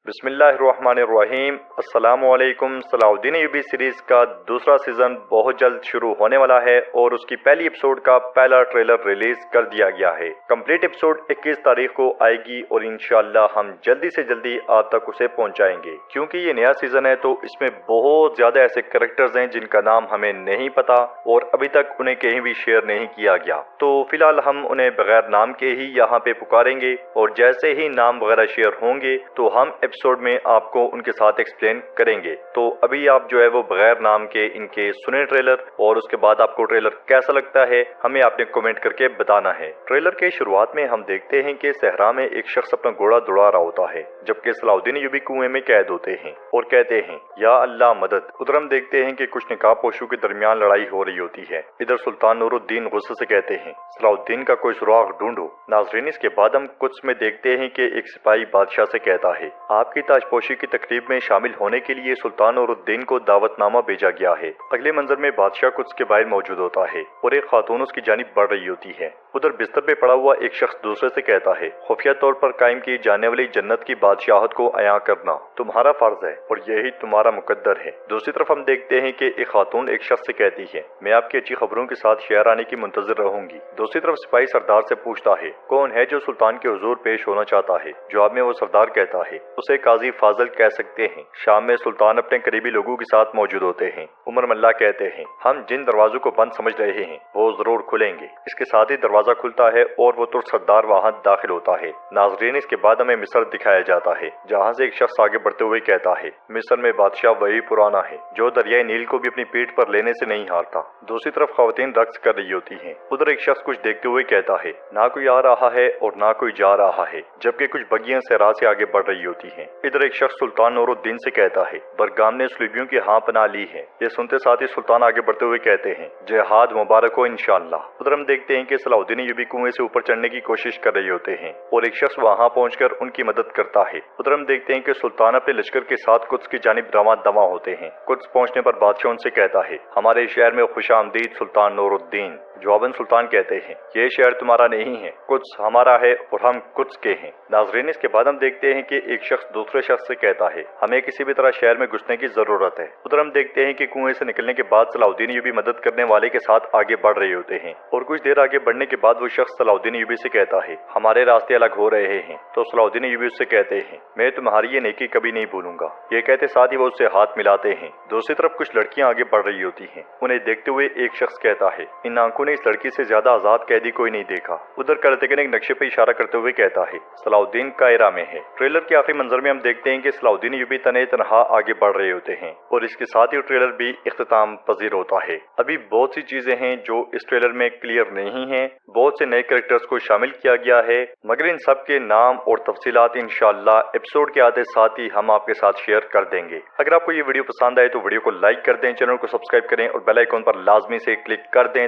बिस्मिल्लाहिर्रहमानिर्रहीम। अस्सलामुअलैकुम। Salauddin Ayyubi series का दूसरा सीजन बहुत जल्द शुरू होने वाला है और उसकी पहली एपिसोड का पहला ट्रेलर रिलीज कर दिया गया है। कंप्लीट एपिसोड 21 तारीख को आएगी और इंशाल्लाह हम जल्दी से जल्दी आप तक उसे पहुंचाएंगे। क्योंकि ये नया सीजन है तो इसमें बहुत ज्यादा ऐसे कैरेक्टर्स हैं जिनका नाम हमें नहीं पता और अभी तक उन्हें कहीं भी शेयर नहीं किया गया। तो फिलहाल हम उन्हें बगैर नाम के ही यहाँ पे पुकारेंगे और जैसे ही नाम वगैरह शेयर होंगे तो हम एपिसोड में आपको उनके साथ एक्सप्लेन करेंगे। तो अभी आप जो है वो बगैर नाम के इनके सुने ट्रेलर और उसके बाद आपको ट्रेलर कैसा लगता है हमें आपने कमेंट करके बताना है। ट्रेलर के शुरुआत में हम देखते हैं कि सहरा में एक शख्स अपना घोड़ा दौड़ा रहा होता है जबकि सलाउद्दीन अय्यूबी कुएं में कैद होते हैं और कहते हैं या अल्लाह मदद। उधर हम देखते हैं कि कुछ निकाहपोशों के दरमियान लड़ाई हो रही होती है। इधर सुल्तान नूरुद्दीन गुस्से से कहते हैं सलाउद्दीन का कोई सुराग ढूंढो। नाजरीन इसके बाद हम कुछ में देखते हैं कि एक सिपाही बादशाह से कहता है आपकी ताजपोशी की तकरीब में शामिल होने के लिए सुल्तान नूरुद्दीन को दावतनामा भेजा गया है। अगले मंजर में बादशाह कुछ के बाहर मौजूद होता है और एक खातून उसकी जानिब बढ़ रही होती है। उधर बिस्तर पे पड़ा हुआ एक शख्स दूसरे से कहता है खुफिया तौर पर कायम की जाने वाली जन्नत की बादशाहत को अया करना तुम्हारा फर्ज है और यही तुम्हारा मुकद्दर है। दूसरी तरफ हम देखते हैं कि एक खातून एक शख्स से कहती है मैं आपकी अच्छी खबरों के साथ शहर आने की मुंतजर रहूंगी। दूसरी तरफ सिपाही सरदार से पूछता है कौन है जो सुल्तान के हुजूर पेश होना चाहता है। जवाब में वो सरदार कहता है उसे काजी फाजल कह सकते हैं। शाम में सुल्तान अपने करीबी लोगों के साथ मौजूद होते हैं। उमर मल्ला कहते हैं हम जिन दरवाजों को बंद समझ रहे हैं वो जरूर खुलेंगे। इसके साथ ही दरवाजा खुलता है और वो तुर्क सरदार वहाँ दाखिल होता है। नाजरीन इसके बाद हमें मिस्र दिखाया जाता है जहाँ से एक शख्स आगे बढ़ते हुए कहता है मिस्र में बादशाह वही पुराना है जो दरियाई नील को भी अपनी पीठ पर लेने से नहीं हारता। दूसरी तरफ खवातीन रक्स कर रही होती हैं। उधर एक शख्स कुछ देखते हुए कहता है ना कोई आ रहा है और ना कोई जा रहा है जबकि कुछ बग्गियां सहरा से आगे बढ़ रही होती हैं। इधर एक शख्स सुल्तान नूरुद्दीन से कहता है बरगाम ने सुलीबियों की हाँ पना ली है। ये सुनते साथ ही सुल्तान आगे बढ़ते हुए कहते हैं जिहाद मुबारक हो इंशाअल्लाह। उधर हम देखते हैं कि सलाउद्दीन अय्यूबी कुएं से ऊपर चढ़ने की कोशिश कर रहे होते हैं और एक शख्स वहां पहुंचकर उनकी मदद करता है। उधर हम देखते हैं कि सुल्तान अपने लश्कर के साथ कुछ की जानिब रवां दवा होते हैं। कुछ पहुंचने पर बादशाह उनसे कहता है हमारे शहर में खुशामदीद सुल्तान नूरुद्दीन। जवाबन सुल्तान कहते हैं ये शहर तुम्हारा नहीं है कुछ हमारा है और हम कुछ के हैं। नाजरीन इसके बाद हम देखते हैं कि एक शख्स दूसरे शख्स से कहता है हमें किसी भी तरह शहर में घुसने की जरूरत है। उधर हम देखते हैं कि कुएं से निकलने के बाद सलाउद्दीन अय्यूबी मदद करने वाले के साथ आगे बढ़ रहे होते हैं और कुछ देर आगे बढ़ने के बाद वो शख्स सलाउद्दीन अय्यूबी से कहता है हमारे रास्ते अलग हो रहे हैं। तो सलाउद्दीन अय्यूबी उससे कहते हैं मैं तुम्हारी ये नेकी कभी नहीं भूलूंगा। ये कहते साथ ही वो उससे हाथ मिलाते हैं। दूसरी तरफ कुछ लड़कियां आगे बढ़ रही होती हैं। उन्हें देखते हुए एक शख्स कहता है इन आंखों ने इस लड़की से ज्यादा आजाद कैदी कोई नहीं देखा। उधर करतगिन एक नक्शे पे इशारा करते हुए कहता है सलाउद्दीन कायरा में है। ट्रेलर के आखिरी मंजर में हम देखते हैं कि सलाउद्दीन अय्यूबी तने तनहा आगे बढ़ रहे होते हैं और इसके साथ ही ट्रेलर भी इख्तिताम पजीर होता है। अभी बहुत सी चीजें हैं जो इस ट्रेलर में क्लियर नहीं है। बहुत से नए कैरेक्टर्स को शामिल किया गया है मगर इन सब के नाम और तफसीलात इंशाअल्लाह एपिसोड के आते साथ ही हम आपके साथ शेयर कर देंगे। अगर आपको ये वीडियो पसंद आए तो वीडियो को लाइक कर दें, चैनल को सब्सक्राइब करें और बेल आइकॉन पर लाजमी से क्लिक कर दें